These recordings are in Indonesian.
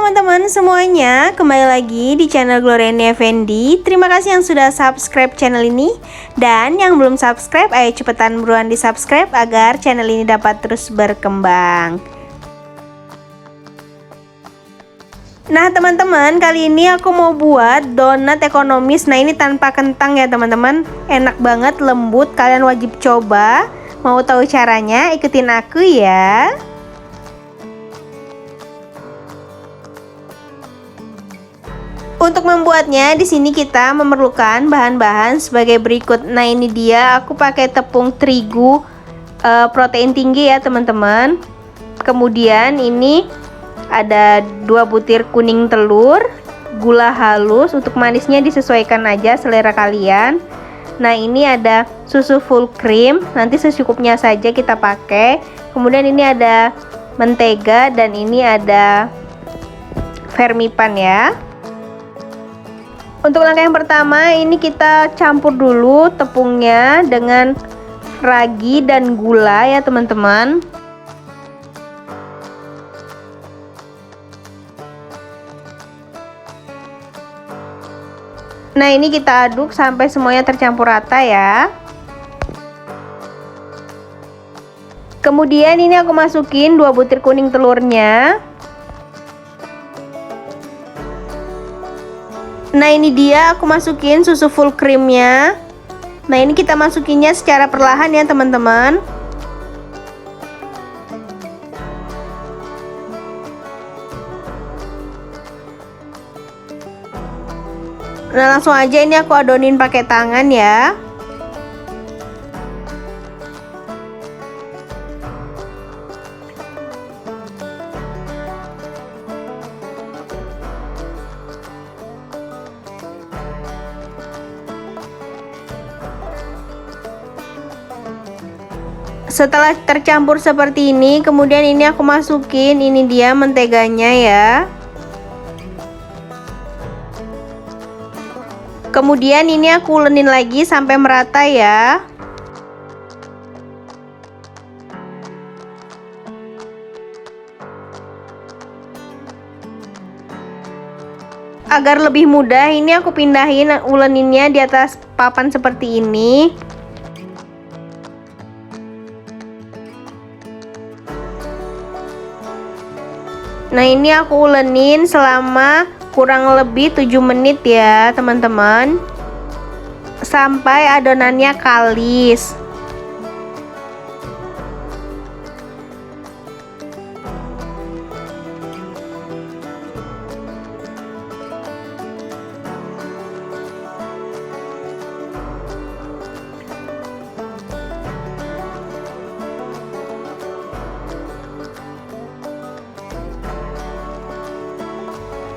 teman-teman semuanya, kembali lagi di channel Gloriani Effendi. Terima kasih yang sudah subscribe channel ini. Dan yang belum subscribe, ayo cepetan buruan di subscribe agar channel ini dapat terus berkembang. Nah teman-teman, kali ini aku mau buat donat ekonomis. Nah ini tanpa kentang ya teman-teman. Enak banget, lembut, kalian wajib coba. Mau tahu caranya? Ikutin aku ya. Untuk membuatnya, di sini kita memerlukan bahan-bahan sebagai berikut. Nah, ini dia, aku pakai tepung terigu protein tinggi ya, teman-teman. Kemudian ini ada 2 butir kuning telur, gula halus, untuk manisnya disesuaikan aja selera kalian. Nah, ini ada susu full cream, nanti secukupnya saja kita pakai. Kemudian ini ada mentega dan ini ada vermipan ya. Untuk langkah yang pertama, ini kita campur dulu tepungnya dengan ragi dan gula ya teman-teman. Nah ini kita aduk sampai semuanya tercampur rata ya. Kemudian ini aku masukin 2 butir kuning telurnya. Nah ini dia, aku masukin susu full creamnya. Nah ini kita masukinnya secara perlahan ya teman-teman. Nah langsung aja ini aku adonin pakai tangan ya. Setelah tercampur seperti ini, kemudian ini aku masukin, ini dia menteganya ya. Kemudian ini aku ulenin lagi sampai merata ya. Agar lebih mudah, ini aku pindahin uleninnya di atas papan seperti ini. Nah ini aku ulenin selama kurang lebih 7 menit ya teman-teman, sampai adonannya kalis.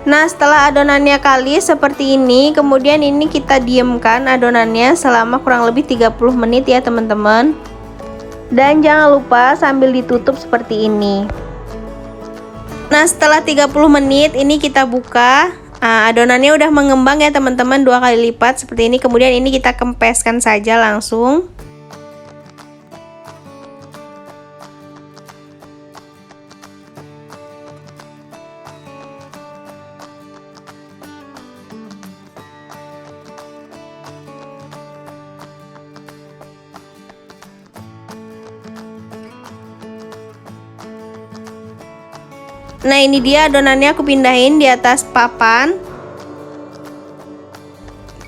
Nah setelah adonannya kalis seperti ini, kemudian ini kita diamkan adonannya selama kurang lebih 30 menit ya teman-teman. Dan jangan lupa sambil ditutup seperti ini. Nah setelah 30 menit ini kita buka. Nah, adonannya udah mengembang ya teman-teman, 2 kali lipat seperti ini. Kemudian ini kita kempeskan saja langsung. Nah ini dia adonannya, aku pindahin di atas papan.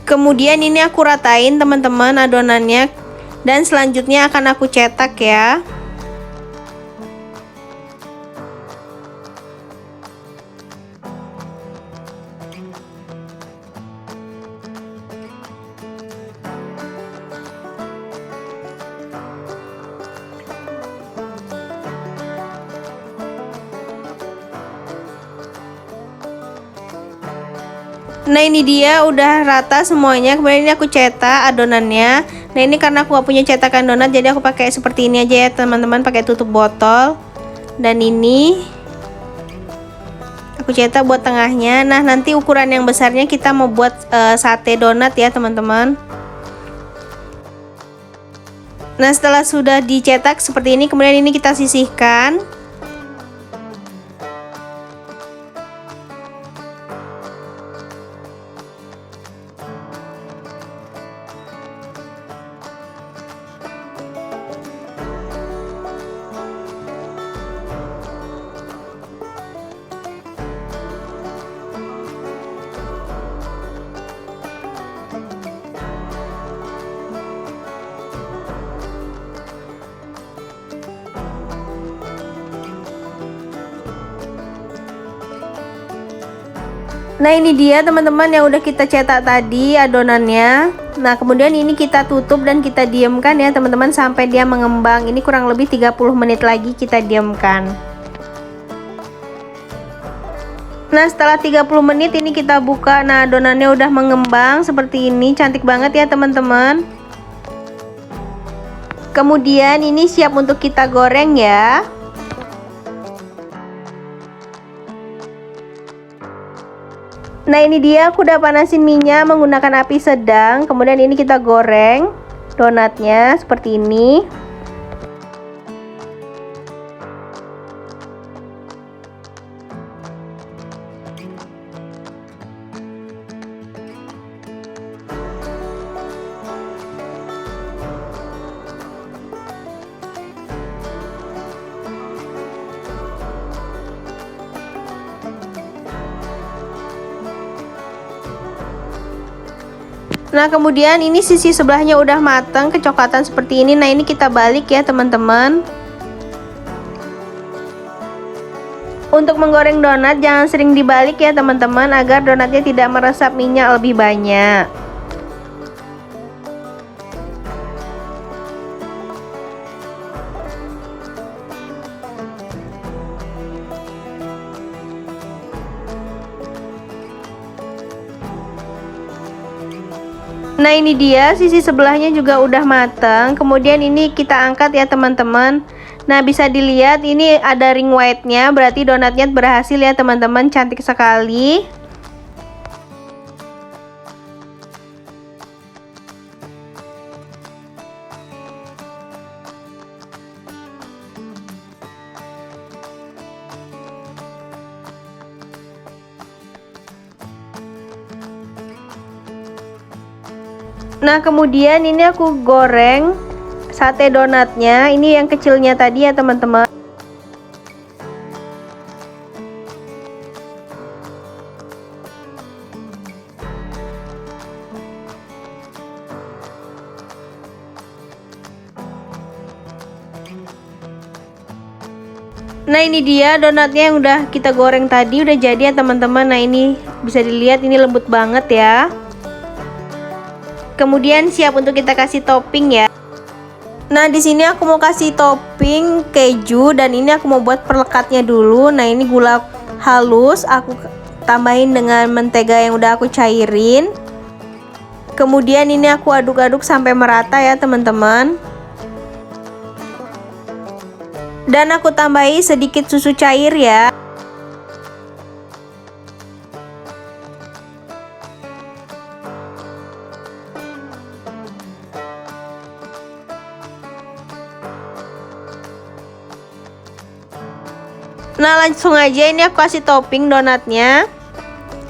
Kemudian ini aku ratain teman-teman adonannya. Dan selanjutnya akan aku cetak ya. Nah ini dia udah rata semuanya. Kemudian ini aku cetak adonannya. Nah ini karena aku gak punya cetakan donat, jadi aku pakai seperti ini aja ya teman-teman, pakai tutup botol. Dan ini aku cetak buat tengahnya. Nah nanti ukuran yang besarnya kita mau buat sate donat ya teman-teman. Nah setelah sudah dicetak seperti ini, kemudian ini kita sisihkan. Nah ini dia teman-teman yang udah kita cetak tadi adonannya. Nah kemudian ini kita tutup dan kita diamkan ya teman-teman sampai dia mengembang. Ini kurang lebih 30 menit lagi kita diamkan. Nah setelah 30 menit ini kita buka. Nah adonannya udah mengembang seperti ini, cantik banget ya teman-teman. Kemudian ini siap untuk kita goreng ya. Nah ini dia, aku udah panasin minyak menggunakan api sedang. Kemudian ini kita goreng donatnya seperti ini. Nah kemudian ini sisi sebelahnya udah matang kecoklatan seperti ini. Nah ini kita balik ya teman-teman. Untuk menggoreng donat jangan sering dibalik ya teman-teman, agar donatnya tidak meresap minyak lebih banyak. Nah ini dia, sisi sebelahnya juga udah matang. Kemudian ini kita angkat ya teman-teman. Nah bisa dilihat ini ada ring white-nya, berarti donatnya berhasil ya teman-teman, cantik sekali. Nah kemudian ini aku goreng sate donatnya, ini yang kecilnya tadi ya teman-teman. Nah ini dia donatnya yang udah kita goreng tadi, udah jadi ya teman-teman. Nah ini bisa dilihat ini lembut banget ya. Kemudian siap untuk kita kasih topping ya. Nah di sini aku mau kasih topping keju dan ini aku mau buat perlekatnya dulu. Nah ini gula halus aku tambahin dengan mentega yang udah aku cairin. Kemudian ini aku aduk-aduk sampai merata ya teman-teman. Dan aku tambahi sedikit susu cair ya. Nah langsung aja ini aku kasih topping donatnya.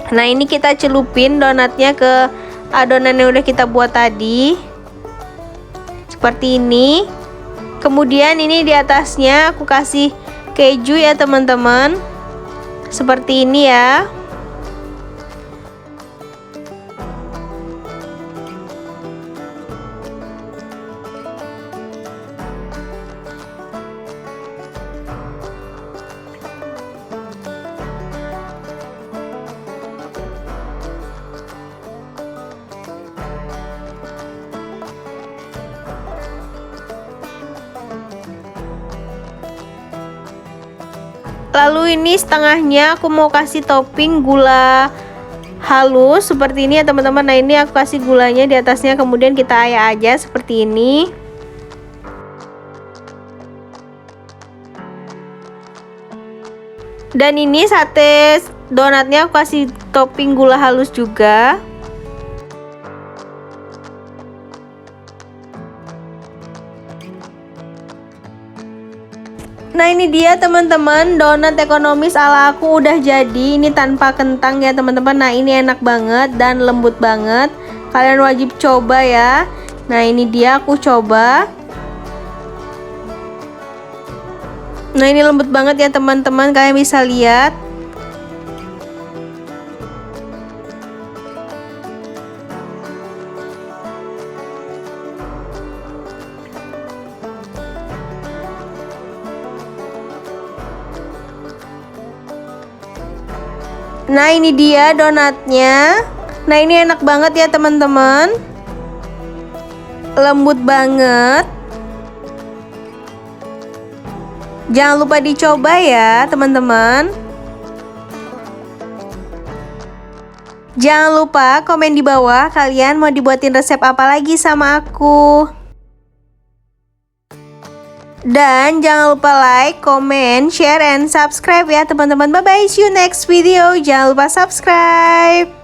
Nah ini kita celupin donatnya ke adonan yang udah kita buat tadi. Seperti ini. Kemudian ini di atasnya aku kasih keju ya teman-teman. Seperti ini ya. Lalu ini setengahnya aku mau kasih topping gula halus seperti ini ya teman-teman. Nah ini aku kasih gulanya di atasnya, kemudian kita ayak aja seperti ini. Dan ini sate donatnya aku kasih topping gula halus juga. Nah ini dia teman-teman, donat ekonomis ala aku udah jadi. Ini tanpa kentang ya teman-teman. Nah ini enak banget dan lembut banget. Kalian wajib coba ya. Nah ini dia aku coba. Nah ini lembut banget ya teman-teman, kalian bisa lihat. Nah, ini dia donatnya. Nah, ini enak banget ya teman-teman. Lembut banget. Jangan lupa dicoba ya teman-teman. Jangan lupa komen di bawah kalian mau dibuatin resep apa lagi sama aku. Dan jangan lupa like, comment, share, and subscribe ya teman-teman. Bye-bye, see you next video. Jangan lupa subscribe.